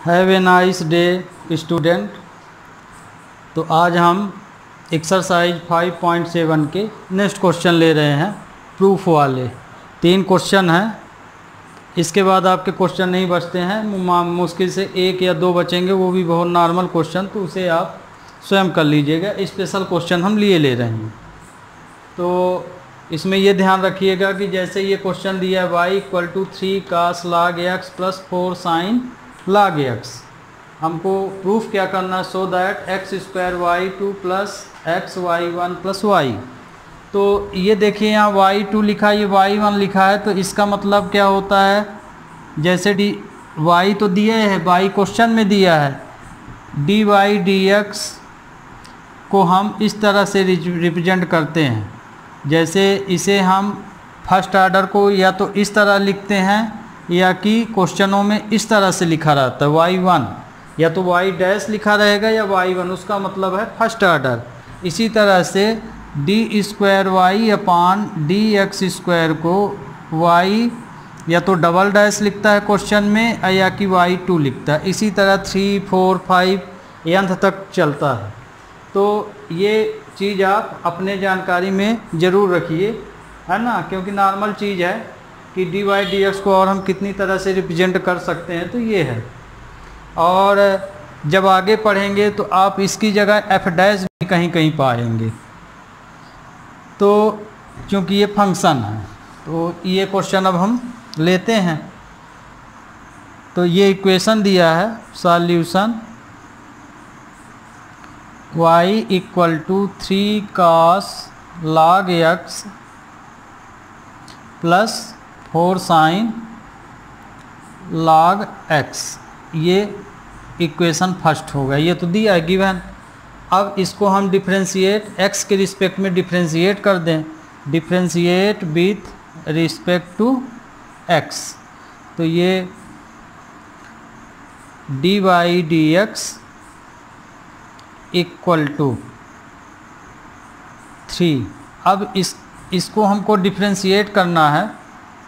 Have a nice day student. तो आज हम एक्सरसाइज 5.7 के नेक्स्ट क्वेश्चन ले रहे हैं, प्रूफ वाले 3 क्वेश्चन हैं। इसके बाद आपके क्वेश्चन नहीं बचते हैं, मुश्किल से 1 या 2 बचेंगे, वो भी बहुत नॉर्मल क्वेश्चन, तो उसे आप स्वयं कर लीजिएगा। स्पेशल क्वेश्चन हम ले रहे हैं। तो इसमें ये ध्यान रखिएगा कि जैसे ये क्वेश्चन दिया है y = 3 cos log x + 4 sin log x, हमको प्रूफ क्या करना है, so that x² y2 + x y1 + y। तो ये देखिए यहाँ y2 लिखा है, ये y1 लिखा है, तो इसका मतलब क्या होता है, जैसे y तो दिए है, y क्वेश्चन में दिया है, dy dx को हम इस तरह से रिप्रेजेंट करते हैं। जैसे इसे हम फर्स्ट ऑर्डर को या तो इस तरह लिखते हैं या कि क्वेश्चनों में इस तरह से लिखा रहता है y1, या तो y' लिखा रहेगा या y1, उसका मतलब है फर्स्ट ऑर्डर। इसी तरह से d² y/dx² को y या तो डबल डैश लिखता है क्वेश्चन में या कि y2 लिखता है। इसी तरह 3, 4, 5 अंत तक चलता है। तो ये चीज़ आप अपने जानकारी में ज़रूर रखिए, है ना, क्योंकि नॉर्मल चीज़ है कि dy dx को और हम कितनी तरह से रिप्रेजेंट कर सकते हैं, तो ये है। और जब आगे पढ़ेंगे तो आप इसकी जगह f' भी कहीं कहीं पाएंगे। तो क्योंकि ये फंक्शन है, तो ये क्वेश्चन अब हम लेते हैं। तो ये इक्वेशन दिया है, solution y = 3 cos log x + 4 sin log x, ये इक्वेशन फर्स्ट होगा। ये तो दिया है गिवन। अब इसको हम डिफ्रेंशिएट x के रिस्पेक्ट में डिफ्रेंशिएट कर दें, differentiate with respect to x। तो ये dy dx = 3। अब इसको हमको डिफ्रेंशिएट करना है,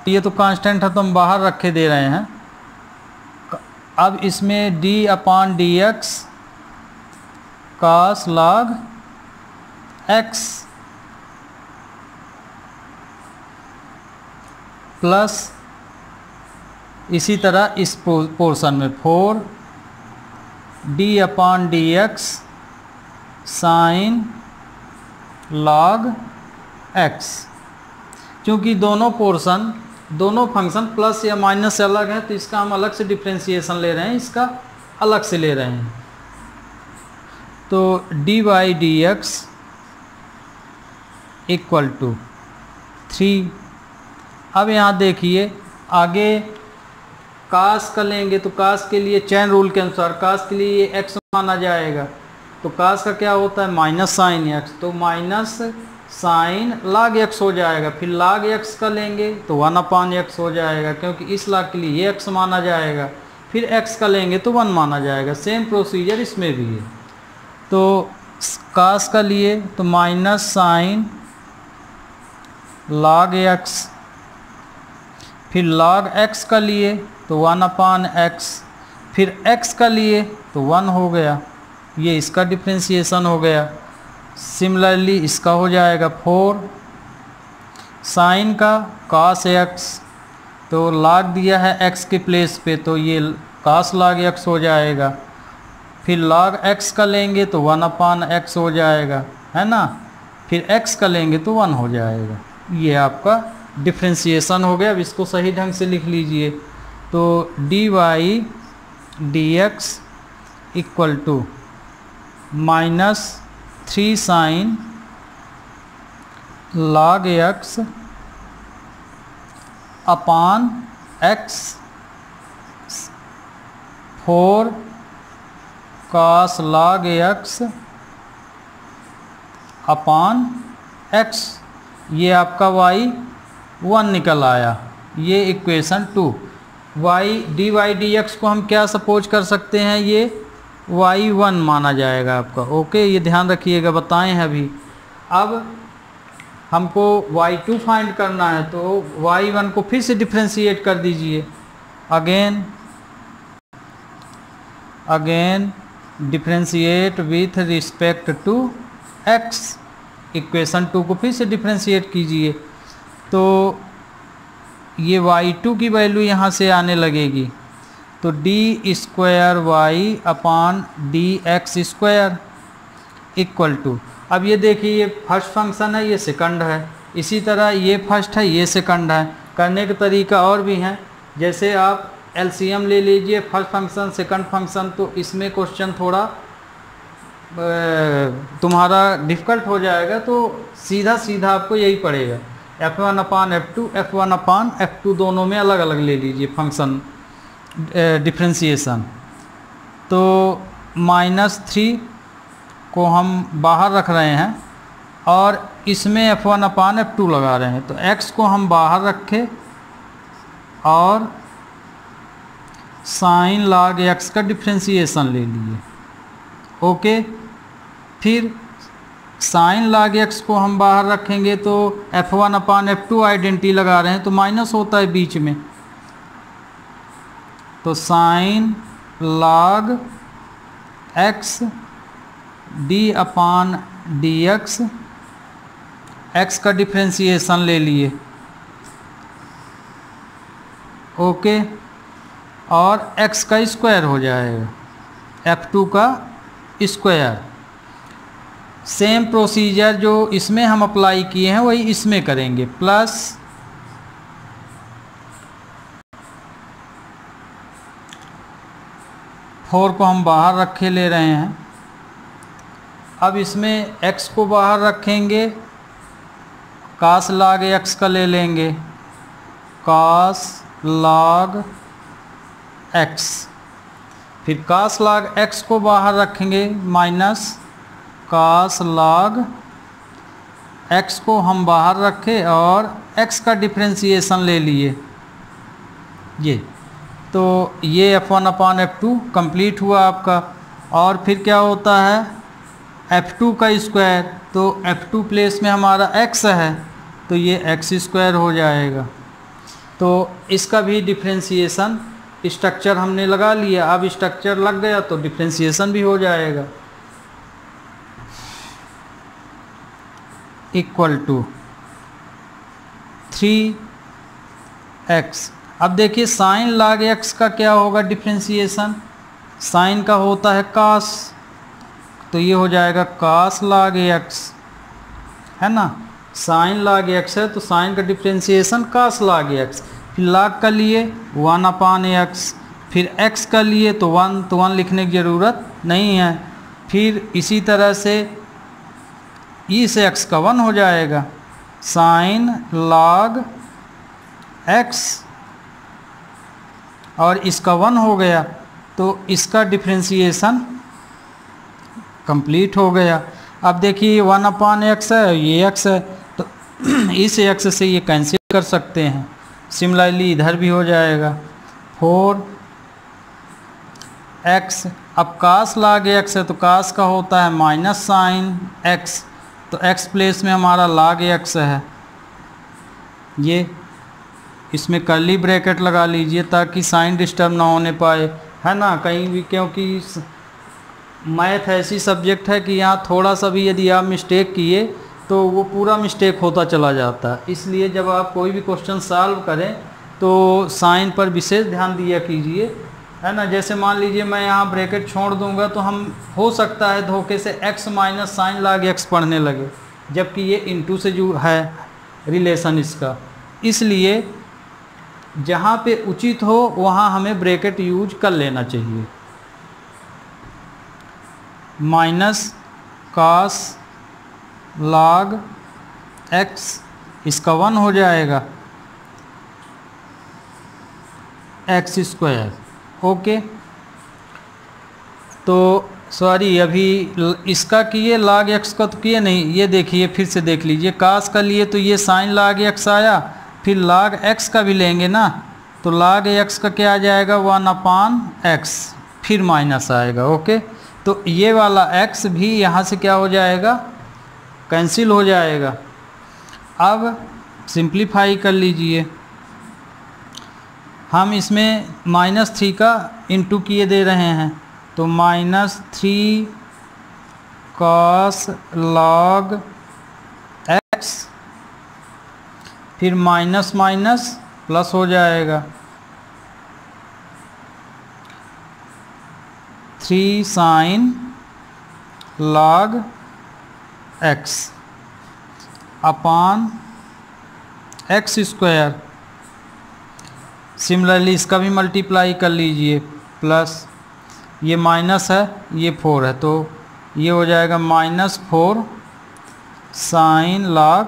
ये तो कांस्टेंट है तो हम बाहर रखे दे रहे हैं। अब इसमें d/dx cos log x plus इसी तरह इस पोर्शन में 4 d/dx sin log x। क्योंकि दोनों पोर्शन, दोनों फंक्शन प्लस या माइनस से अलग है, तो इसका हम अलग से डिफ्रेंशिएशन ले रहे हैं, इसका अलग से ले रहे हैं। तो dy dx = 3। अब यहाँ देखिए आगे कास का लेंगे, तो कास के लिए चैन रूल के अनुसार कास के लिए ये x माना जाएगा। तो कास का क्या होता है, माइनस साइन x, तो माइनस साइन log x हो जाएगा। फिर log x का लेंगे तो 1/x हो जाएगा, क्योंकि इस log के लिए ये x माना जाएगा। फिर x का लेंगे तो 1 माना जाएगा। सेम प्रोसीजर इसमें भी है। तो कास का लिए तो माइनस साइन log x, फिर log x का लिए तो 1/x, फिर x का लिए तो 1 हो गया। ये इसका डिफ्रेंशिएशन हो गया। सिमिलरली इसका हो जाएगा 4 साइन का cos x, तो log दिया है x के प्लेस पे, तो ये cos log x हो जाएगा। फिर log x का लेंगे तो 1/x हो जाएगा, है ना। फिर x का लेंगे तो 1 हो जाएगा। ये आपका डिफ्रेंशिएशन हो गया। अब इसको सही ढंग से लिख लीजिए। तो dy dx = -3 sin log x /x 4 cos log x /x, ये आपका y1 निकल आया। ये इक्वेशन 2। dy dx को हम क्या सपोज कर सकते हैं, ये y1 माना जाएगा आपका। ओके, ये ध्यान रखिएगा, बताएं हैं अभी। अब हमको y2 फाइंड करना है, तो y1 को फिर से डिफ्रेंशिएट कर दीजिए। Again again differentiate with respect to x। Equation 2 को फिर से डिफ्रेंशिएट कीजिए तो ये y2 की वैल्यू यहाँ से आने लगेगी, तो d square Y upon D x square equal to, अब ये देखिए ये फर्स्ट फंक्शन है, ये सेकंड है, इसी तरह ये फर्स्ट है, ये सेकंड है। करने का तरीका और भी है, जैसे आप एलसीएम ले लीजिए फर्स्ट फंक्शन सेकंड फंक्शन, तो इसमें क्वेश्चन थोड़ा तुम्हारा डिफ़िकल्ट हो जाएगा, तो सीधा सीधा आपको यही पड़ेगा f1 अपान f2, f1 अपान f2 दोनों में अलग अलग ले लीजिए फंक्शन डिफ्रेंशिएशन। तो -3 को हम बाहर रख रहे हैं और इसमें f1 अपान f2 लगा रहे हैं, तो x को हम बाहर रखें और साइन log x का डिफ्रेंशिएशन ले लिए। ओके, फिर साइन log x को हम बाहर रखेंगे तो f1 अपान f2 आइडेंटिटी लगा रहे हैं तो माइनस होता है बीच में, तो साइन log x d अपान डी एक्स का डिफ्रेंशिएशन ले लिए। ओके, और x का स्क्वायर हो जाएगा f2 का स्क्वायर। सेम प्रोसीजर जो इसमें हम अप्लाई किए हैं वही इसमें करेंगे, प्लस फोर को हम बाहर रखे ले रहे हैं। अब इसमें x को बाहर रखेंगे, कास log x का ले लेंगे, कास log x, फिर कास log x को बाहर रखेंगे माइनस कास log x को हम बाहर रखे और x का डिफ्रेंशिएशन ले लिए ये, तो ये f1 अपान f2 कंप्लीट हुआ आपका। और फिर क्या होता है f2 का स्क्वायर, तो f2 प्लेस में हमारा x है तो ये x स्क्वायर हो जाएगा। तो इसका भी डिफ्रेंशिएशन स्ट्रक्चर हमने लगा लिया, अब स्ट्रक्चर लग गया तो डिफ्रेंशिएशन भी हो जाएगा। Equal to 3x। अब देखिए साइन log x का क्या होगा डिफ्रेंशिएशन, साइन का होता है कास, तो ये हो जाएगा कास log x, है ना, साइन log x है तो साइन का डिफ्रेंशिएशन कास log x, फिर log का लिए 1 अपान x, फिर x का लिए तो 1 लिखने की ज़रूरत नहीं है, फिर इसी तरह से e से x का 1 हो जाएगा, साइन log x और इसका 1 हो गया, तो इसका डिफ्रेंशिएशन कंप्लीट हो गया। अब देखिए 1 अपान x है, ये x है, तो इस x से ये कैंसिल कर सकते हैं, सिमिलरली इधर भी हो जाएगा 4x। अब कास log x है तो कास का होता है माइनस साइन x, तो x प्लेस में हमारा log x है, ये इसमें कर्ली ब्रैकेट लगा लीजिए ताकि साइन डिस्टर्ब ना होने पाए, है ना, कहीं भी, क्योंकि मैथ ऐसी सब्जेक्ट है कि यहाँ थोड़ा सा भी यदि आप मिस्टेक किए तो वो पूरा मिस्टेक होता चला जाता है। इसलिए जब आप कोई भी क्वेश्चन सॉल्व करें तो साइन पर विशेष ध्यान दिया कीजिए, है ना। जैसे मान लीजिए मैं यहाँ ब्रैकेट छोड़ दूंगा तो हम हो सकता है धोखे से x minus sine log x पढ़ने लगे, जबकि ये इनटू से जो है रिलेशन इसका, इसलिए जहाँ पे उचित हो वहाँ हमें ब्रैकेट यूज कर लेना चाहिए। माइनस कास log x, इसका 1 हो जाएगा x स्क्वायर। ओके, तो सॉरी अभी इसका किए log x का तो किए नहीं, ये देखिए फिर से देख लीजिए, कास का लिए तो ये साइन log x आया, फिर log x का भी लेंगे ना, तो log x का क्या आ जाएगा 1 अपान x, फिर माइनस आएगा। ओके, तो ये वाला x भी यहाँ से क्या हो जाएगा, कैंसिल हो जाएगा। अब सिंप्लीफाई कर लीजिए, हम इसमें -3 का इंटू किए दे रहे हैं, तो -3 cos log x, फिर माइनस माइनस प्लस हो जाएगा 3 sin log x upon x square. Similarly इसका भी मल्टीप्लाई कर लीजिए, प्लस ये माइनस है ये 4 है, तो ये हो जाएगा -4 sin log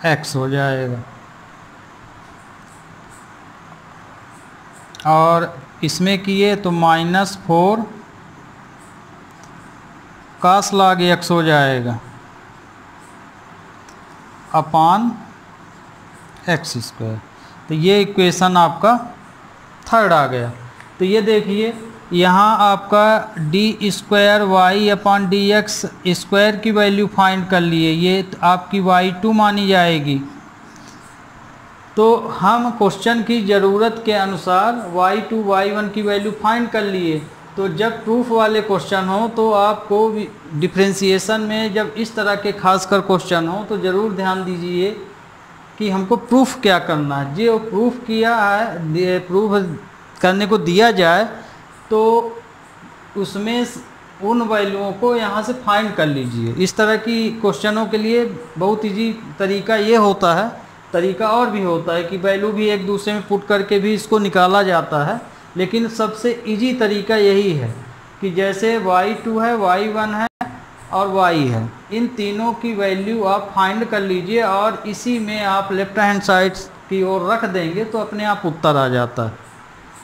x हो जाएगा। और इसमें किए तो -4 cos log x हो जाएगा अपान एक्स स्क्वायर। तो ये इक्वेशन आपका थर्ड आ गया। तो ये देखिए यहाँ आपका D square Y upon D x square की वैल्यू फाइंड कर लिए, ये आपकी y2 मानी जाएगी। तो हम क्वेश्चन की ज़रूरत के अनुसार y2 y1 की वैल्यू फाइंड कर लिए। तो जब प्रूफ वाले क्वेश्चन हो तो आपको डिफ्रेंशिएशन में जब इस तरह के खासकर क्वेश्चन हो तो ज़रूर ध्यान दीजिए कि हमको प्रूफ क्या करना है। जो प्रूफ किया है, प्रूफ करने को दिया जाए तो उसमें उन वैल्यूओं को यहाँ से फाइंड कर लीजिए। इस तरह की क्वेश्चनों के लिए बहुत ईजी तरीका ये होता है, तरीका और भी होता है कि वैल्यू भी एक दूसरे में पुट करके भी इसको निकाला जाता है, लेकिन सबसे इजी तरीका यही है कि जैसे y2 है, y1 है और y है, इन तीनों की वैल्यू आप फाइंड कर लीजिए और इसी में आप लेफ्ट हैंड साइड की ओर रख देंगे तो अपने आप उत्तर आ जाता है।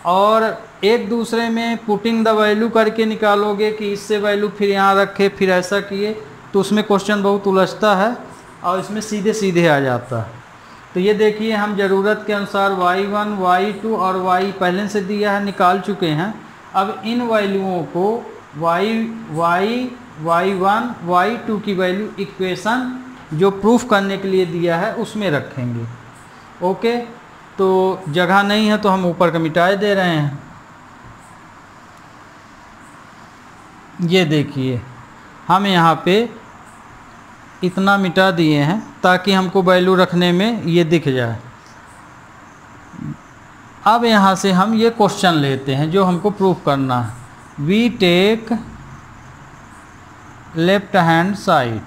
और एक दूसरे में पुटिंग द वैल्यू करके निकालोगे कि इससे वैल्यू फिर यहाँ रखे फिर ऐसा किए तो उसमें क्वेश्चन बहुत उलझता है और इसमें सीधे सीधे आ जाता है। तो ये देखिए हम ज़रूरत के अनुसार y1, y2 और y पहले से दिया है निकाल चुके हैं। अब इन वैल्यूओं को y1, y2 की वैल्यू इक्वेशन जो प्रूफ करने के लिए दिया है उसमें रखेंगे। ओके, तो जगह नहीं है तो हम ऊपर का मिटाए दे रहे हैं। ये देखिए हम यहाँ पे इतना मिटा दिए हैं ताकि हमको वैल्यू रखने में ये दिख जाए। अब यहाँ से हम ये क्वेश्चन लेते हैं जो हमको प्रूफ करना है। We take left hand side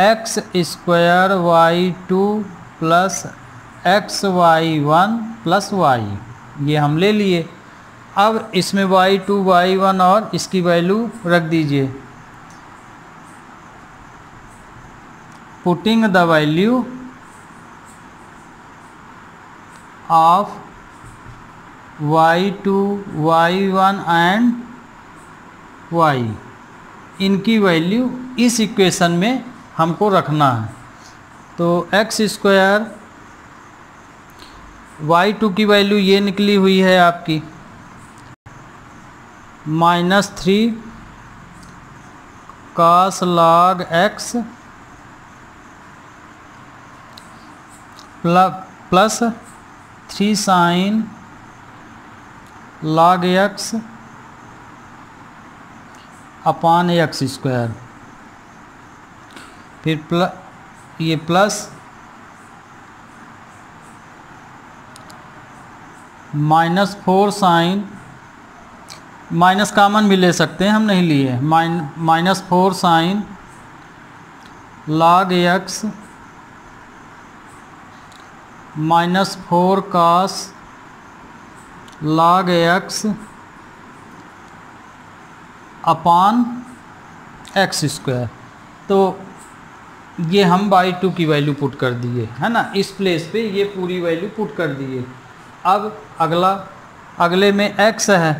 x square y2 plus xy1 plus y, ये हम ले लिए। अब इसमें y2, y1 और इसकी वैल्यू रख दीजिए। Putting the value of y2, y1 and y, इनकी वैल्यू इस इक्वेशन में हमको रखना है। तो एक्स स्क्वायर y2 की वैल्यू ये निकली हुई है आपकी -3 cos log x plus 3 sin log x upon x square, फिर ये प्लस -4 साइन, माइनस कामन भी ले सकते हैं, हम नहीं लिए, -4 sine log x -4 cos log x upon x square. तो ये हम y2 की वैल्यू पुट कर दिए है ना, इस प्लेस पे ये पूरी वैल्यू पुट कर दिए। अब अगले में x है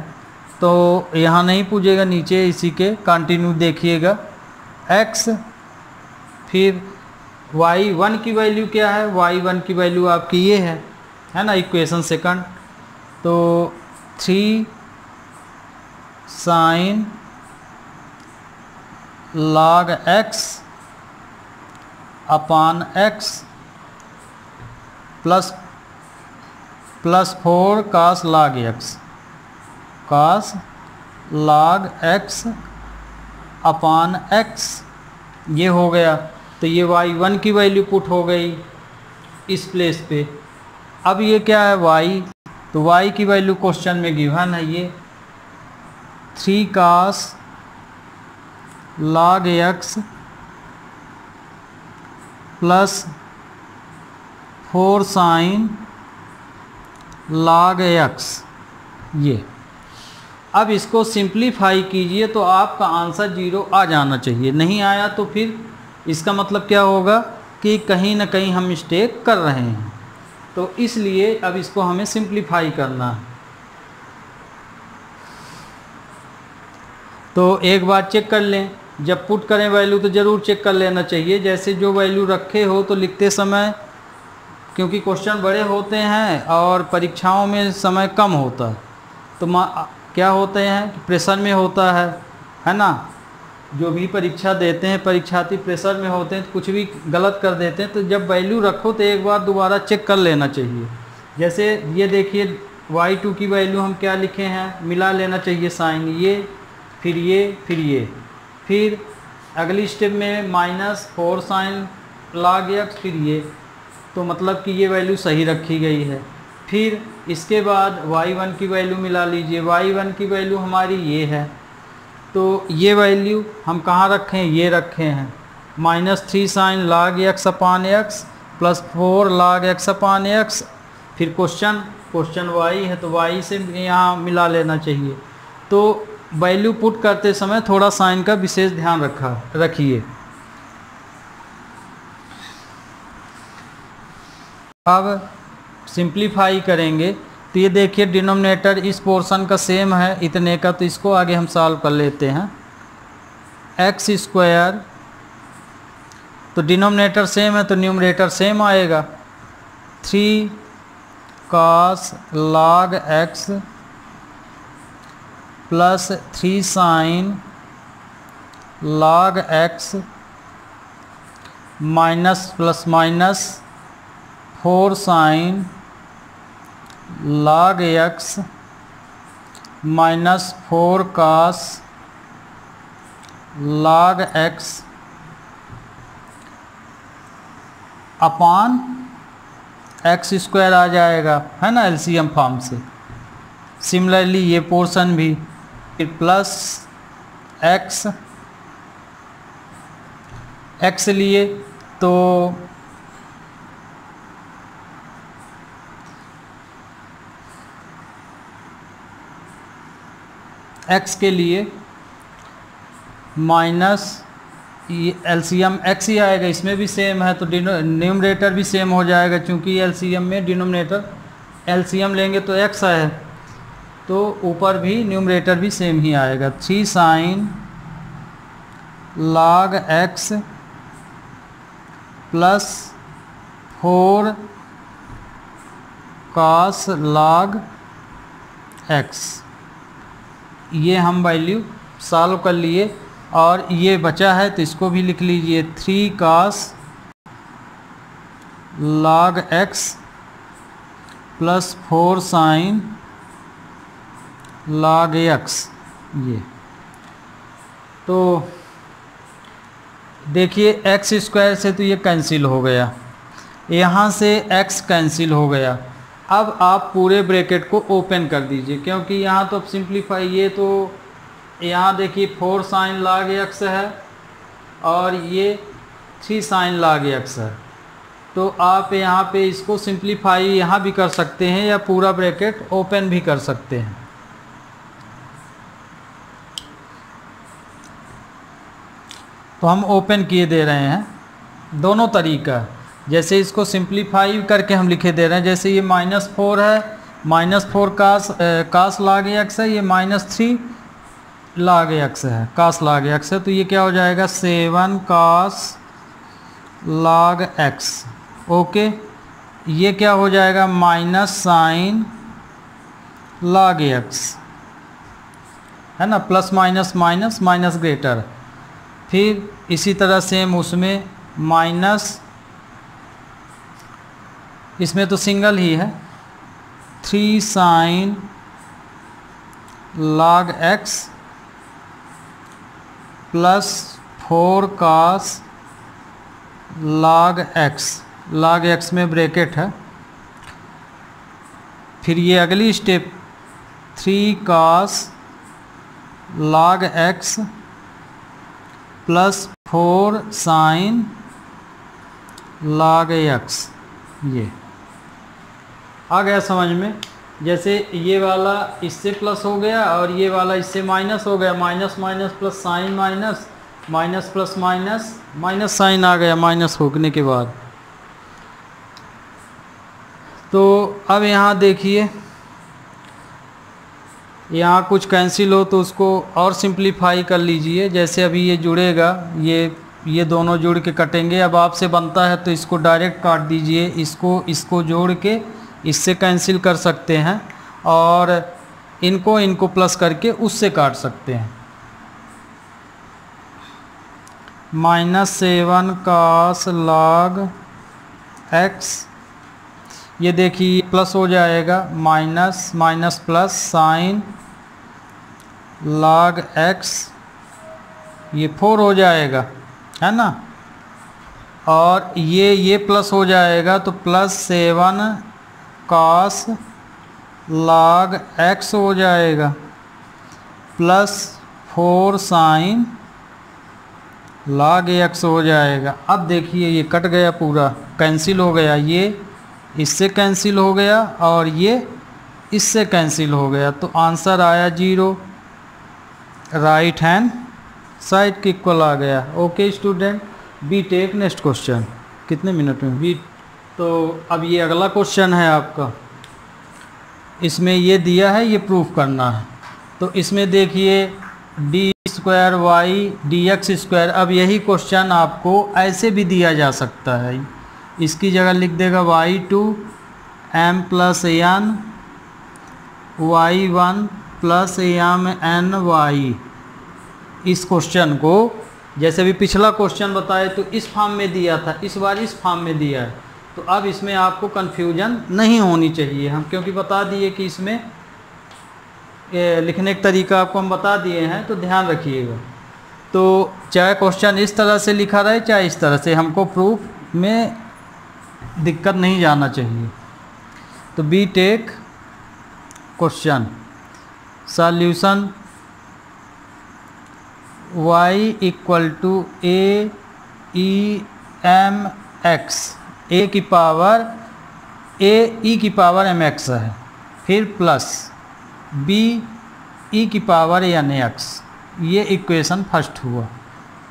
तो यहाँ नहीं पूछेगा, नीचे इसी के कंटिन्यू देखिएगा x। फिर y1 की वैल्यू क्या है, y1 की वैल्यू आपकी ये है ना इक्वेशन सेकंड। तो 3 sin log x अपान x plus 4 cos log x। cos log x अपान x, ये हो गया। तो ये y1 की वैल्यू पुट हो गई इस प्लेस पे। अब ये क्या है y, तो y की वैल्यू क्वेश्चन में गिवन है, ये 3 cos log x plus 4 sin log x। ये अब इसको सिंप्लीफाई कीजिए तो आपका आंसर 0 आ जाना चाहिए। नहीं आया तो फिर इसका मतलब क्या होगा कि कहीं ना कहीं हम मिस्टेक कर रहे हैं। तो इसलिए अब इसको हमें सिंप्लीफाई करना है। तो एक बार चेक कर लें, जब पुट करें वैल्यू तो ज़रूर चेक कर लेना चाहिए। जैसे जो वैल्यू रखे हो तो लिखते समय, क्योंकि क्वेश्चन बड़े होते हैं और परीक्षाओं में समय कम होता है, तो क्या होते हैं कि प्रेशर में होता है ना। जो भी परीक्षा देते हैं परीक्षार्थी प्रेशर में होते हैं तो कुछ भी गलत कर देते हैं। तो जब वैल्यू रखो तो एक बार दोबारा चेक कर लेना चाहिए। जैसे ये देखिए y2 की वैल्यू हम क्या लिखे हैं, मिला लेना चाहिए साइन, ये फिर ये फिर ये, फिर अगली स्टेप में -4 sin log x, फिर ये, तो मतलब कि ये वैल्यू सही रखी गई है। फिर इसके बाद y1 की वैल्यू मिला लीजिए, y1 की वैल्यू हमारी ये है, तो ये वैल्यू हम कहाँ रखें, ये रखे हैं -3 sin log x अपान x प्लस 4 log x अपान x। फिर क्वेश्चन y है तो y से यहाँ मिला लेना चाहिए। तो वैल्यू पुट करते समय थोड़ा साइन का विशेष ध्यान रखिए। अब सिंप्लीफाई करेंगे तो ये देखिए डिनोमिनेटर इस पोर्शन का सेम है इतने का, तो इसको आगे हम सॉल्व कर लेते हैं। एक्स स्क्वायर, तो डिनोमिनेटर सेम है तो न्यूमरेटर सेम आएगा। 3 cos log x plus 3 sin log x minus plus minus 4 sin log x minus 4 cos log x upon x square आ जाएगा, है ना, एलसीएम फॉर्म से। सिमिलरली ये पोर्शन भी, फिर प्लस एक्स लिए तो एक्स के लिए माइनस एलसीएम एक्स ही आएगा, इसमें भी सेम है तो न्यूमरेटर भी सेम हो जाएगा, क्योंकि एलसीएम में डिनोमिनेटर एलसीएम लेंगे तो एक्स है, तो ऊपर भी न्यूमरेटर भी सेम ही आएगा। 3 sin log x plus 4 cos log x, ये हम वैल्यू सॉल्व कर लिए। और ये बचा है तो इसको भी लिख लीजिए, 3 cos log x plus 4 sin log x। ये तो देखिए एक्स स्क्वायर से तो ये कैंसिल हो गया, यहाँ से x कैंसिल हो गया। अब आप पूरे ब्रैकेट को ओपन कर दीजिए, क्योंकि यहाँ तो सिंप्लीफाई, ये तो यहाँ देखिए 4 sin log x है और ये 3 sin log x है, तो आप यहाँ पे इसको सिंप्लीफाई यहाँ भी कर सकते हैं या पूरा ब्रैकेट ओपन भी कर सकते हैं। तो हम ओपन किए दे रहे हैं, दोनों तरीका। जैसे इसको सिंप्लीफाई करके हम लिखे दे रहे हैं, जैसे ये -4 है, -4 cos log x है, ये -3 log x है, cos log x है, तो ये क्या हो जाएगा 7 cos log x। ओके, ये क्या हो जाएगा माइनस sin log x, है ना, plus minus minus minus greater. फिर इसी तरह सेम उसमें माइनस, इसमें तो सिंगल ही है, 3 sin log x plus 4 cos log x, log x में ब्रैकेट है। फिर ये अगली step 3 cos log x plus 4 sin log x, ये आ गया समझ में। जैसे ये वाला इससे प्लस हो गया और ये वाला इससे माइनस हो गया, minus minus plus sign minus, minus plus minus minus sign आ गया माइनस होने के बाद। तो अब यहाँ देखिए, यहाँ कुछ कैंसिल हो तो उसको और सिंप्लीफाई कर लीजिए। जैसे अभी ये जुड़ेगा, ये दोनों जुड़ के कटेंगे। अब आपसे बनता है तो इसको डायरेक्ट काट दीजिए, इसको जोड़ के इससे कैंसिल कर सकते हैं और इनको प्लस करके उससे काट सकते हैं। -7 cos log x, ये देखिए प्लस हो जाएगा, minus minus plus sign log x, ये 4 हो जाएगा, है ना। और ये प्लस हो जाएगा तो +7 cos log x हो जाएगा प्लस 4 sin log x हो जाएगा। अब देखिए ये कट गया, पूरा कैंसिल हो गया, ये इससे कैंसिल हो गया और ये इससे कैंसिल हो गया। तो आंसर आया 0, राइट हैंड साइड के इक्वल आ गया। Okay student, we take next question. कितने मिनट में बी? तो अब ये अगला क्वेश्चन है आपका, इसमें ये दिया है, ये प्रूफ करना है। तो इसमें देखिए d² dx²। अब यही क्वेश्चन आपको ऐसे भी दिया जा सकता है, इसकी जगह लिख देगा y2 m + n y1 + m n y। इस क्वेश्चन को जैसे भी पिछला क्वेश्चन बताए तो इस फॉर्म में दिया था, इस बार इस फॉर्म में दिया है। तो अब इसमें आपको कन्फ्यूजन नहीं होनी चाहिए, हम क्योंकि बता दिए कि इसमें लिखने का तरीका आपको हम बता दिए हैं, तो ध्यान रखिएगा। तो चाहे क्वेश्चन इस तरह से लिखा रहे चाहे इस तरह से, हमको प्रूफ में दिक्कत नहीं जाना चाहिए। तो we take question solution y = a e m x, a की पावर a e की पावर m x है, फिर प्लस b e की पावर n x, ये इक्वेशन फर्स्ट हुआ।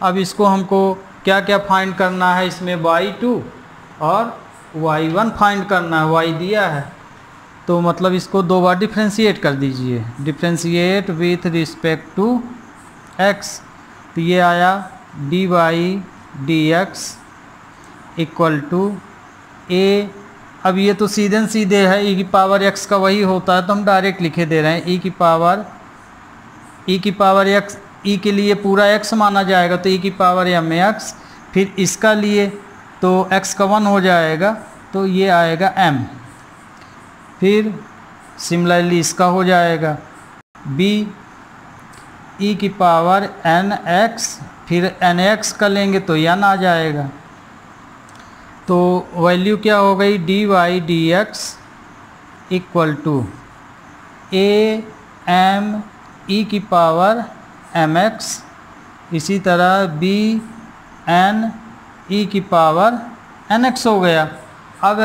अब इसको हमको क्या क्या फाइंड करना है, इसमें y2 और y1 फाइंड करना है, y दिया है तो मतलब इसको 2 बार डिफ्रेंशिएट कर दीजिए, differentiate with respect to x। तो ये आया dy dx = a। अब ये तो सीधे है, e की पावर x का वही होता है तो हम डायरेक्ट लिखे दे रहे हैं, e की पावर x, e के लिए पूरा x माना जाएगा तो e की पावर mx, फिर इसका लिए तो x का 1 हो जाएगा तो ये आएगा m, फिर सिमिलरली इसका हो जाएगा b e की पावर nx, फिर nx का लेंगे तो n आ जाएगा। तो वैल्यू क्या हो गई, dy dx = a m e की पावर mx, इसी तरह b n e की पावर nx हो गया। अब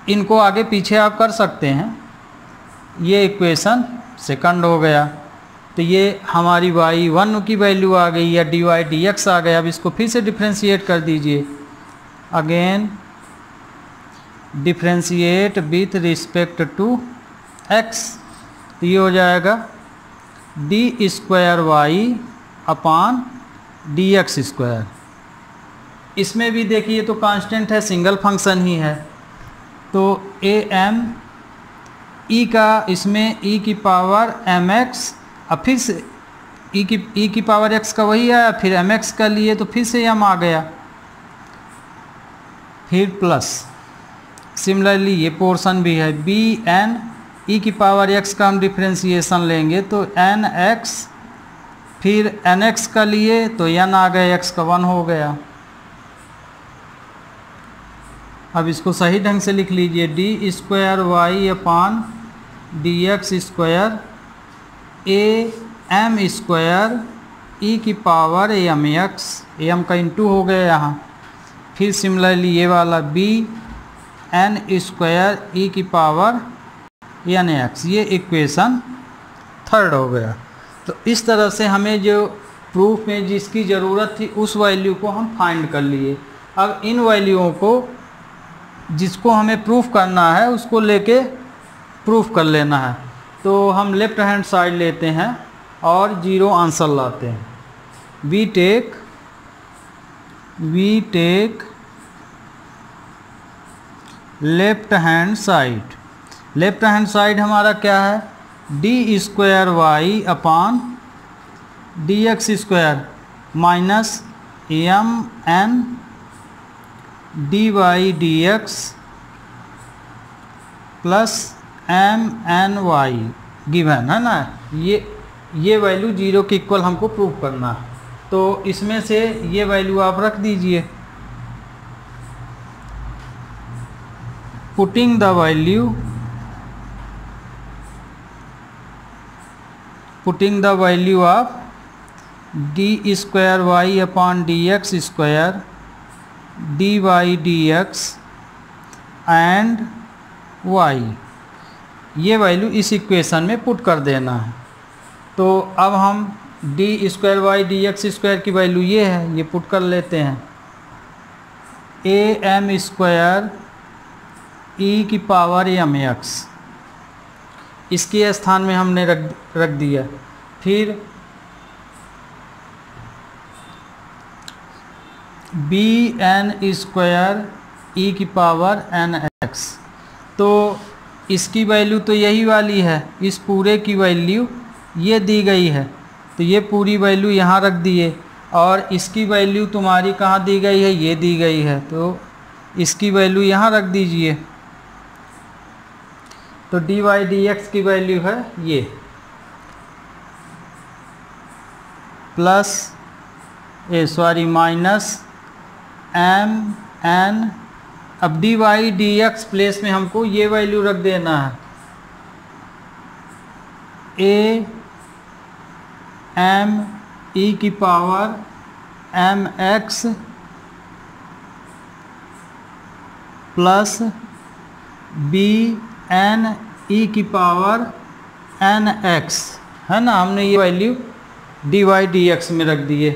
इनको आगे पीछे आप कर सकते हैं, ये इक्वेशन सेकंड हो गया। तो ये हमारी y1 की वैल्यू आ गई या dy dx आ गया। अब इसको फिर से डिफ्रेंशिएट कर दीजिए, again differentiate with respect to x, तो ये हो जाएगा d² y dx²। इसमें भी देखिए तो कांस्टेंट है, सिंगल फंक्शन ही है, तो am e का इसमें e की पावर mx, अब फिर से e की पावर x का वही आया, फिर mx का लिए तो फिर से m आ गया, फिर प्लस सिमिलरली ये पोर्शन भी है bn ई की पावर एक्स का हम डिफ्रेंशिएशन लेंगे तो एन एक्स, फिर एन एक्स का लिए तो एन आ गया, एक्स का 1 हो गया। अब इसको सही ढंग से लिख लीजिए, D square Y upon D x square A M square E की पावर एम एक्स, एम का इंटू हो गया यहाँ। फिर सिमिलरली ये वाला बी एन स्क्वायर ई की पावर एन एक्स, ये इक्वेशन 3 हो गया। तो इस तरह से हमें जो प्रूफ में जिसकी ज़रूरत थी उस वैल्यू को हम फाइंड कर लिए। अब इन वैल्यूओं को जिसको हमें प्रूफ करना है उसको लेके प्रूफ कर लेना है। तो हम लेफ्ट हैंड साइड लेते हैं और 0 आंसर लाते हैं। We take left hand side. Left hand side हमारा क्या है, D square Y upon D x square minus M N D Y D X plus M N Y given है ना। ये वैल्यू 0 के इक्वल हमको प्रूव करना है। तो इसमें से ये वैल्यू आप रख दीजिए। Putting the value of d square y upon d x square d Y D x and y, ये वैल्यू इस इक्वेशन में पुट कर देना है। तो अब हम d square y D x square की वैल्यू ये है, ये पुट कर लेते हैं। ए एम स्क्वायर ई की पावर एम एक्स, इसके स्थान में हमने रख दिया। फिर बी एन स्क्वायर ई की पावर एन एक्स, तो इसकी वैल्यू तो यही वाली है, इस पूरे की वैल्यू ये दी गई है, तो ये पूरी वैल्यू यहाँ रख दिए। और इसकी वैल्यू तुम्हारी कहाँ दी गई है, ये दी गई है, तो इसकी वैल्यू यहाँ रख दीजिए। तो डी वाई डी एक्स की वैल्यू है ये, प्लस माइनस एम एन। अब d Y D x place में हमको ये वैल्यू रख देना है, ए एम ई की power M x plus B n ई की पावर एन एक्स, है ना। हमने ये value d Y D x में रख दिए।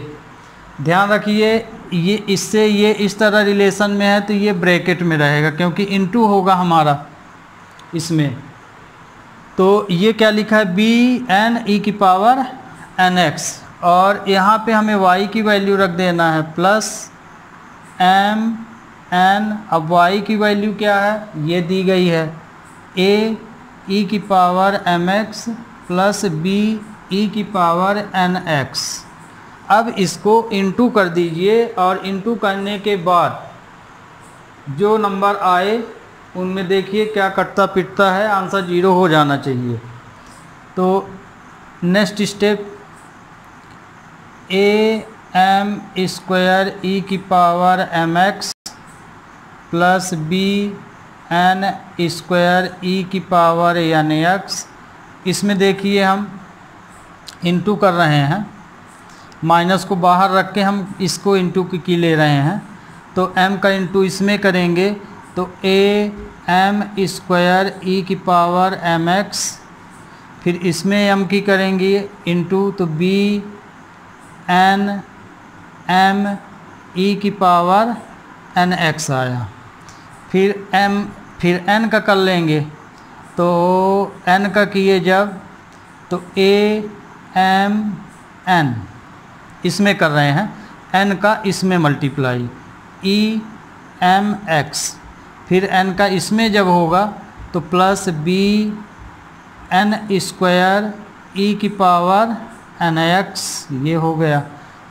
ध्यान रखिए ये इससे ये इस तरह रिलेशन में है तो ये ब्रैकेट में रहेगा क्योंकि इनटू होगा हमारा इसमें। तो ये क्या लिखा है, बी एन ई की पावर एन एक्स, और यहाँ पे हमें y की वैल्यू रख देना है प्लस एम एन। अब y की वैल्यू क्या है, ये दी गई है, a ई की power M x plus b e की पावर एन एक्स। अब इसको इंटू कर दीजिए और इंटू करने के बाद जो नंबर आए उनमें देखिए क्या कटता पिटता है, आंसर 0 हो जाना चाहिए। तो next step, A M square E की power M x plus B N square E की पावर एन एक्स। इसमें देखिए हम इंटू कर रहे हैं, माइनस को बाहर रख के हम इसको इंटू की ले रहे हैं। तो m का इंटू इसमें करेंगे तो ए एम स्क्वायर ई की पावर एम एक्स, फिर इसमें m की करेंगे इंटू तो बी एन एम ई की पावर एन एक्स आया। फिर n का कर लेंगे तो n का किए जब तो ए एम एन इसमें कर रहे हैं, n का इसमें मल्टीप्लाई ई एम एक्स, फिर n का इसमें जब होगा तो plus B N square E की पावर एन एक्स, ये हो गया।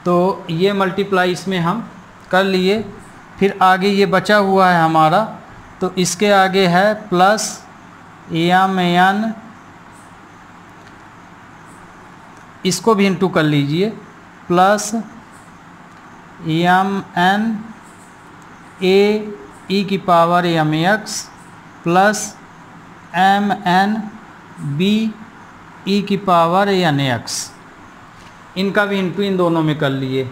तो ये मल्टीप्लाई इसमें हम कर लिए। फिर आगे ये बचा हुआ है हमारा, तो इसके आगे है प्लस एम एन, इसको भी इंटू कर लीजिए, plus M n a e की power M x plus M N B e की पावर एन एक्स, इनका भी इंटू इन दोनों में कर लिए।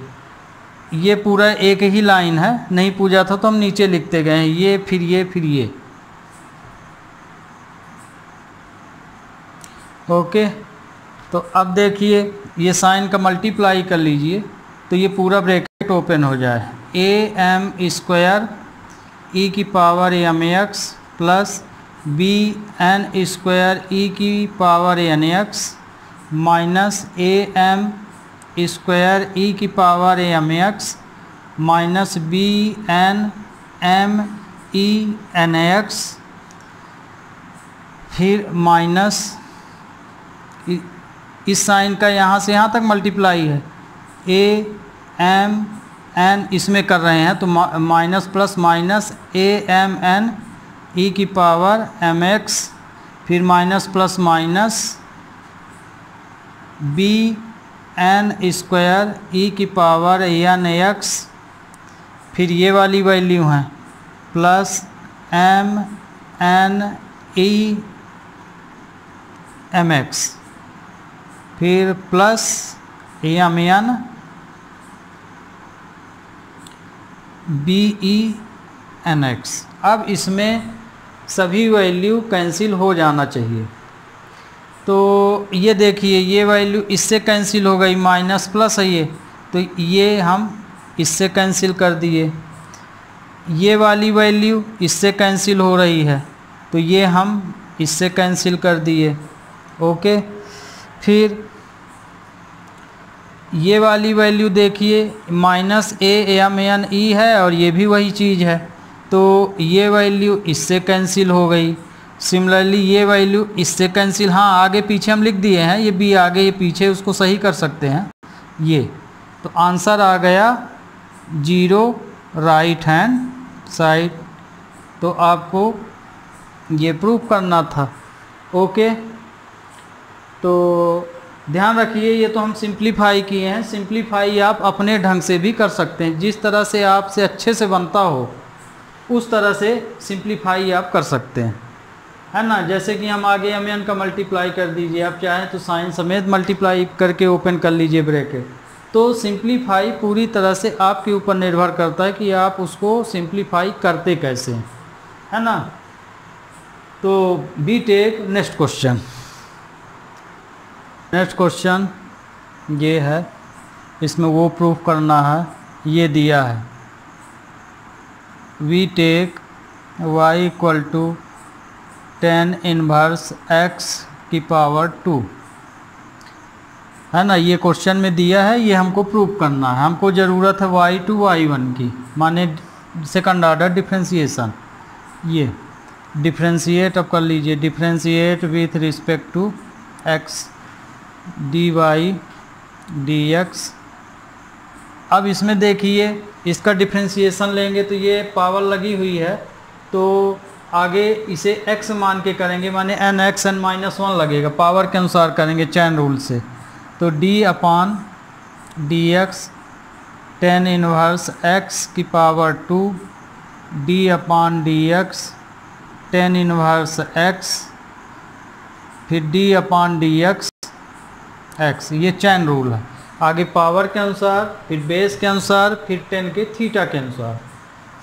ये पूरा एक ही लाइन है, नहीं पूछा था तो हम नीचे लिखते गए हैं, ये फिर ये फिर ये। ओके, तो अब देखिए ये साइन का मल्टीप्लाई कर लीजिए तो ये पूरा ब्रैकेट ओपन हो जाए, ए एम स्क्वायर ई की power M x plus B N square E की पावर एन एक्स माइनस ए एम स्क्वायर ई की power M X minus B N M E N X, फिर माइनस इस sign का यहाँ से यहाँ तक मल्टीप्लाई है, ए एम एन इसमें कर रहे हैं तो minus plus minus A M N E की पावर एम एक्स, फिर minus plus minus B N square E की पावर एन एक्स, फिर ये वाली वैल्यू हैं plus M N E M X, फिर plus M N B E N X. अब इसमें सभी वैल्यू कैंसिल हो जाना चाहिए, तो ये देखिए ये वैल्यू इससे कैंसिल हो गई, माइनस प्लस है ये, तो ये हम इससे कैंसिल कर दिए। ये वाली वैल्यू इससे कैंसिल हो रही है तो ये हम इससे कैंसिल कर दिए। ओके, फिर ये वाली वैल्यू देखिए minus A M N e है और ये भी वही चीज़ है तो ये वैल्यू इससे कैंसिल हो गई। सिमिलरली ये वैल्यू इससे कैंसिल, हाँ आगे पीछे हम लिख दिए हैं, ये बी आगे ये पीछे उसको सही कर सकते हैं ये, तो आंसर आ गया 0 राइट हैंड साइड। तो आपको ये प्रूव करना था। ओके, तो ध्यान रखिए ये तो हम सिंप्लीफाई किए हैं, सिंप्लीफाई आप अपने ढंग से भी कर सकते हैं, जिस तरह से आपसे अच्छे से बनता हो उस तरह से सिंप्लीफाई आप कर सकते हैं, है ना। जैसे कि हम आगे एम एन का मल्टीप्लाई कर दीजिए, आप चाहें तो साइन समेत मल्टीप्लाई करके ओपन कर लीजिए ब्रैकेट। तो सिंप्लीफाई पूरी तरह से आपके ऊपर निर्भर करता है कि आप उसको सिंप्लीफाई करते कैसे हैं, है ना। तो we take next question. Next question ये है, इसमें वो प्रूफ करना है, ये दिया है we take y equal to 10 inverse x की पावर 2, है ना। ये क्वेश्चन में दिया है, ये हमको प्रूफ करना है। हमको ज़रूरत है y टू y1 की, माने सेकंड ऑर्डर डिफ्रेंशिएशन। ये डिफ्रेंशिएट अब कर लीजिए, differentiate with respect to x dy dx। अब इसमें देखिए इसका डिफ्रेंशिएशन लेंगे तो ये पावर लगी हुई है तो आगे इसे x मान के करेंगे, माने n x n माइनस 1 लगेगा, पावर के अनुसार करेंगे चैन रूल से। तो d अपान डी एक्स 10 इनवर्स x की पावर 2 d अपान डी एक्स 10 इनवर्स x, फिर d अपान डी एक्स x, ये चैन रूल है। आगे पावर के अनुसार, फिर बेस के अनुसार, फिर 10 के थीटा के अनुसार।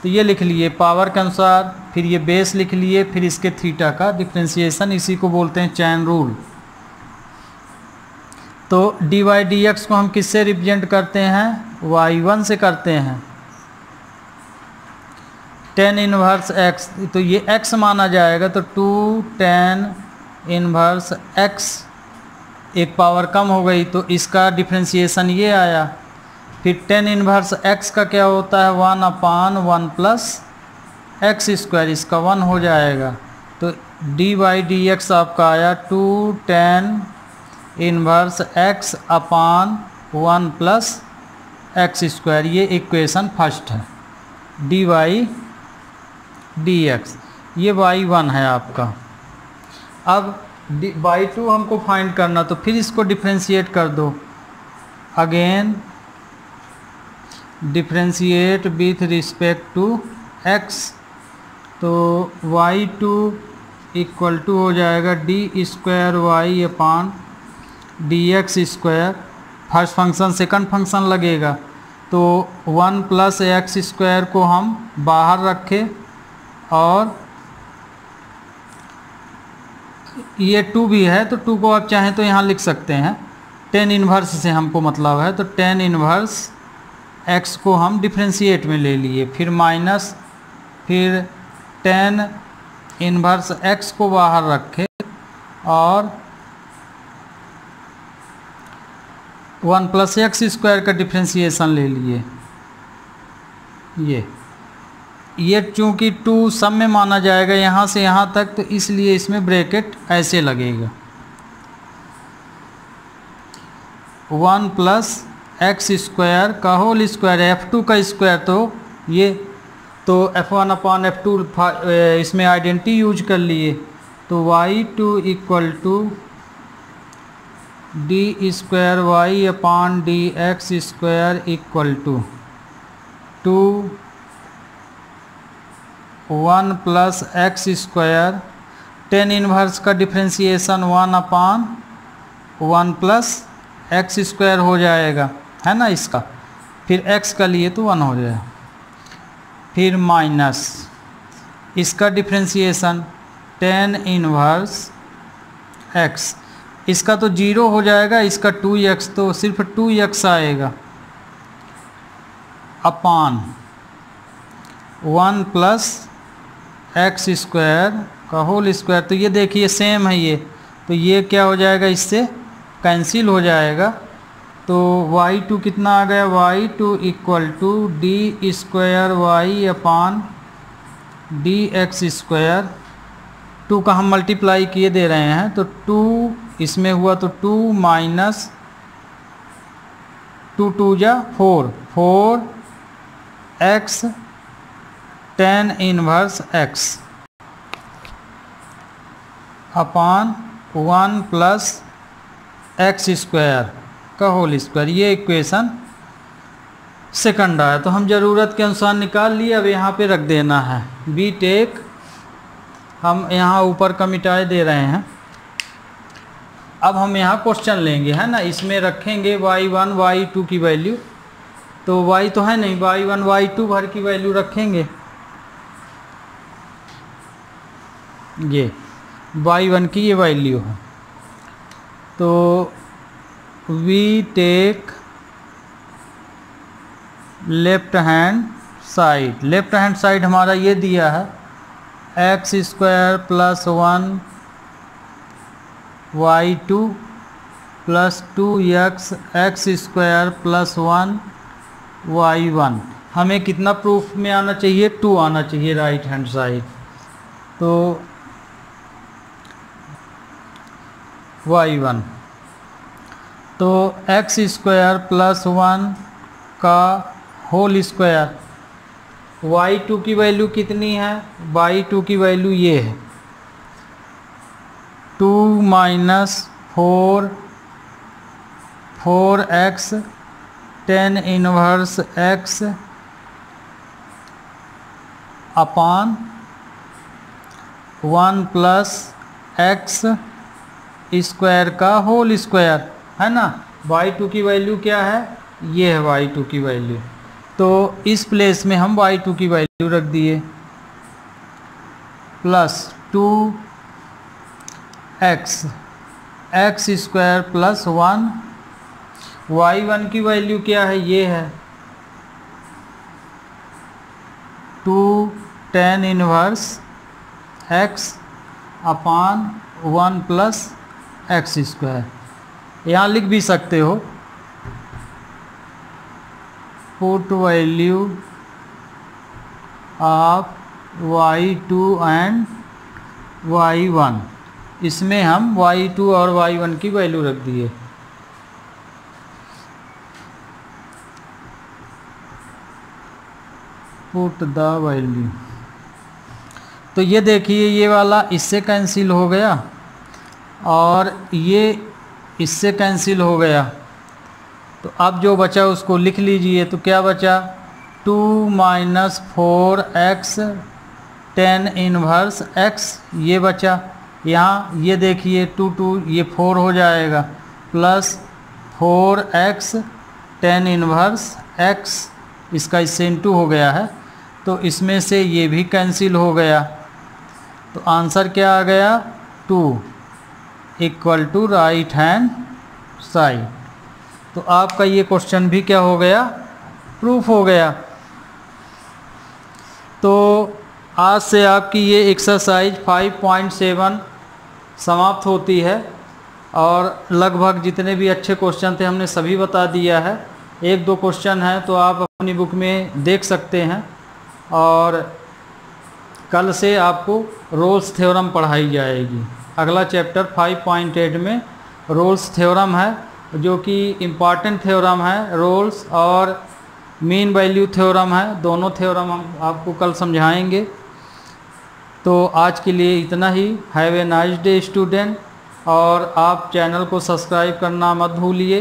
तो ये लिख लिए पावर के अनुसार, फिर ये बेस लिख लिए, फिर इसके थीटा का डिफ्रेंशिएशन, इसी को बोलते हैं चैन रूल। तो डी वाई डी एक्स को हम किससे रिप्रेजेंट करते हैं, y1 से करते हैं। 10 इनवर्स x, तो ये x माना जाएगा, तो 2 10 इनवर्स x, एक पावर कम हो गई तो इसका डिफ्रेंशिएशन ये आया। फिर 10 इनवर्स x का क्या होता है, 1 अपान 1 प्लस एक्स स्क्वायर, इसका 1 हो जाएगा। तो डी वाई डी एक्स आपका आया 2 10 इनवर्स x अपान 1 प्लस एक्स स्क्वायर। ये इक्वेशन फर्स्ट है, डी वाई डी एक्स, ये y1 है आपका। अब y2 हमको फाइंड करना, तो फिर इसको डिफ्रेंशिएट कर दो। Again differentiate with respect to x, तो y2 इक्वल टू हो जाएगा D square Y upon D x square. First function second function लगेगा, तो 1 प्लस एक्स स्क्वायर को हम बाहर रखें और ये 2 भी है, तो 2 को आप चाहें तो यहाँ लिख सकते हैं। टेन इन्वर्स से हमको मतलब है, तो टेन इन्वर्स x को हम डिफ्रेंशिएट में ले लिए, फिर माइनस, फिर टेन इन्वर्स x को बाहर रखे और 1 प्लस एक्स स्क्वायर का डिफ्रेंशिएशन ले लिए। ये चूँकि 2 सब में माना जाएगा यहाँ से यहाँ तक, तो इसलिए इसमें ब्रैकेट ऐसे लगेगा। 1 प्लस एक्स स्क्वायर का होल स्क्वायर, f2 का स्क्वायर, तो ये तो f1 अपान f2 इसमें आइडेंटिटी यूज कर लिए, तो y2 equal to d square Y upon D x square equal to 1 plus x square, tan inverse का differentiation 1 upon 1 plus x square हो जाएगा, है ना इसका, फिर x का लिए तो 1 हो जाएगा, फिर माइनस इसका डिफ्रेंशिएशन टेन इन्वर्स x, इसका तो 0 हो जाएगा, इसका 2x, तो सिर्फ 2x आएगा, अपान 1 प्लस एक्स स्क्वायर का होल स्क्वायर। तो ये देखिए सेम है ये, तो ये क्या हो जाएगा, इससे कैंसिल हो जाएगा। तो y2 कितना आ गया, y2 equal to d square Y upon D x square. 2 का हम मल्टीप्लाई किए दे रहे हैं, तो 2 इसमें हुआ तो 2 माइनस 2 2 जा 4, 4x टेन इन्वर्स x अपान 1 प्लस एक्स स्क्वायर का होल स्क्वायर। ये इक्वेशन सेकंड आया, तो हम ज़रूरत के अनुसार निकाल लिए। अब यहाँ पे रख देना है बी टेक, हम यहाँ ऊपर का मिटाए दे रहे हैं। अब हम यहाँ क्वेश्चन लेंगे, है ना, इसमें रखेंगे y1 y2 की वैल्यू, तो y तो है नहीं, y1 y2 भर की वैल्यू रखेंगे। ये y1 की ये वैल्यू है, तो we take left hand side. Left hand side हमारा ये दिया है x square plus 1 y2 plus 2x x square plus 1 y1। हमें कितना प्रूफ में आना चाहिए, 2 आना चाहिए राइट हैंड साइड। तो y1, तो एक्स स्क्वायर प्लस 1 का होल स्क्वायर, y2 की वैल्यू कितनी है, y2 की वैल्यू ये है 2 minus 4x tan inverse x अपान 1 प्लस एक्स स्क्वायर का होल स्क्वायर, है ना। y2 की वैल्यू क्या है, ये है y2 की वैल्यू, तो इस प्लेस में हम y2 की वैल्यू रख दिए plus 2x x square plus 1, y1 की वैल्यू क्या है, ये है 2 टेन इनवर्स x अपान 1 प्लस एक्स स्क्वायर। यहाँ लिख भी सकते हो put value of y2 and y1, इसमें हम y2 और y1 की वैल्यू रख दिए। पुट द वैल्यू, तो ये देखिए ये वाला इससे कैंसिल हो गया, और ये इससे कैंसिल हो गया, तो अब जो बचा उसको लिख लीजिए। तो क्या बचा, 2 minus 4x tan inverse x, ये बचा। यहाँ ये देखिए 2 2 ये 4 हो जाएगा, plus 4x tan inverse x, इसका इससे इंटू हो गया है, तो इसमें से ये भी कैंसिल हो गया। तो आंसर क्या आ गया, 2 equal to right hand side. तो आपका ये क्वेश्चन भी क्या हो गया, प्रूफ हो गया। तो आज से आपकी ये एक्सरसाइज 5.7 समाप्त होती है, और लगभग जितने भी अच्छे क्वेश्चन थे हमने सभी बता दिया है। एक दो क्वेश्चन है तो आप अपनी बुक में देख सकते हैं, और कल से आपको रोल्स थ्योरम पढ़ाई जाएगी। अगला चैप्टर 5.8 में रोल्स थ्योरम है, जो कि इम्पॉर्टेंट थ्योरम है। रोल्स और मीन वैल्यू थ्योरम है, दोनों थ्योरम हम आपको कल समझाएंगे। तो आज के लिए इतना ही। Have a nice day student, और आप चैनल को सब्सक्राइब करना मत भूलिए,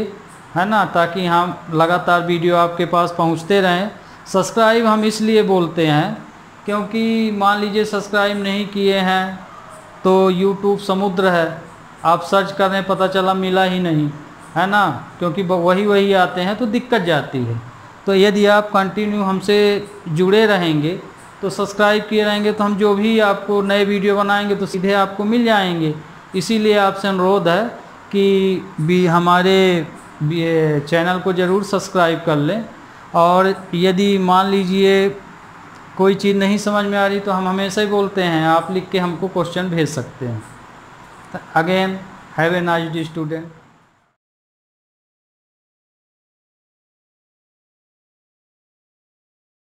है ना, ताकि हम लगातार वीडियो आपके पास पहुंचते रहें। सब्सक्राइब हम इसलिए बोलते हैं क्योंकि मान लीजिए सब्सक्राइब नहीं किए हैं तो यूट्यूब समुद्र है, आप सर्च करें पता चला मिला ही नहीं, है ना, क्योंकि वही आते हैं तो दिक्कत जाती है। तो यदि आप कंटिन्यू हमसे जुड़े रहेंगे तो सब्सक्राइब किए रहेंगे तो हम जो भी आपको नए वीडियो बनाएंगे तो सीधे आपको मिल जाएंगे। इसीलिए आपसे अनुरोध है कि भी हमारे चैनल को ज़रूर सब्सक्राइब कर लें। और यदि मान लीजिए कोई चीज़ नहीं समझ में आ रही तो हम हमेशा ही बोलते हैं, आप लिख के हमको क्वेश्चन भेज सकते हैं। Again have a nice day student.